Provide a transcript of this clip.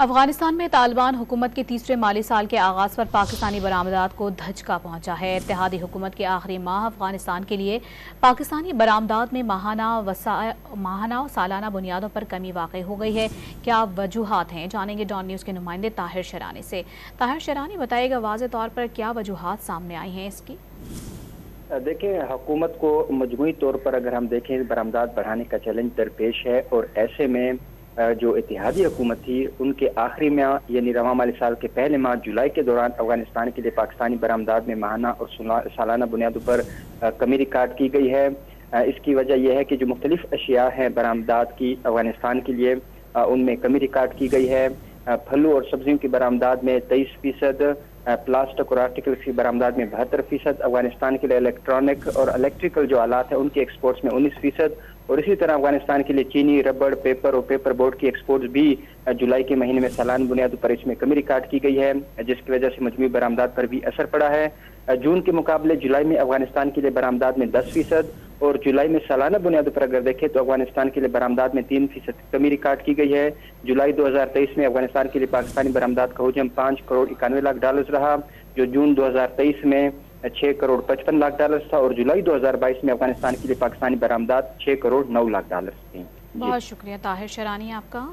افغانستان میں طالبان حکومت کے تیسرے مالی سال کے آغاز پر پاکستانی برآمدات کو دھچکا پہنچا ہے۔ اتحادی حکومت کے آخری ماہ افغانستان کے لیے پاکستانی برآمدات میں ماہانہ و سالانہ بنیادوں پر کمی واقع ہو گئی ہے۔ کیا وجوہات ہیں؟ جانیں گے ڈان نیوز کے نمائندے طاہر شرانی سے۔ طاہر شرانی بتائے گا واضح طور پر کیا وجوہات سامنے آئی ہیں اس کی؟ دیکھیں، حکومت کو مجموعی طور پر اگر ہم دیکھیں برآمدات بڑھانے کا چیلنج درپیش ہے، اور ایسے میں جو اتحادی حکومت تھی ان کے آخری ماہ یعنی رواں مالی سال کے پہلے ماہ جولائی کے دوران افغانستان کے لیے پاکستانی برآمدات میں ماہانہ اور سالانہ بنیادوں پر کمی ریکارڈ کی گئی ہے۔ اس کی وجہ یہ ہے کہ جو مختلف اشیاء ہیں برآمدات کی افغانستان کے لیے ان میں کمی ریکارڈ کی گئی ہے۔ پھلوں اور سبزیوں کی برآمدات میں 23%، پلاسٹک اور آرٹیکلز کی برآمدات میں 72%، افغانستان کے لیے الیکٹرانک اور الیکٹریکل جو آلات ہیں ان کے ایکسپورٹس میں 19%، اور اسی طرح افغانستان کے لیے چینی، ربڑ، پیپر اور پیپر بورڈ کی ایکسپورٹس بھی جولائی کے مہینے میں سالانہ بنیادوں پر اس میں کمی ریکارڈ کی گئی ہے، جس کی وجہ سے مجموعی برآمدات پر بھی اثر پڑا ہے۔ جون کے مقابلے جولائی میں افغانستان کے لیے برآمدات میں 10%، اور جولائی میں سالانہ بنیادوں پر اگر دیکھیں تو افغانستان کے لیے برآمدات میں 3% کمی ریکارڈ کی گئی ہے۔ جولائی 2023 میں افغانستان کے لیے پاکستانی برآمدات کا حجم $5.91 رہا، جو جون 2023 میں $6.55 تھا، اور جولائی 2022 میں افغانستان کے لیے پاکستانی برآمدات $6.09 تھیں۔ بہت شکریہ طاہر شرانی آپ کا۔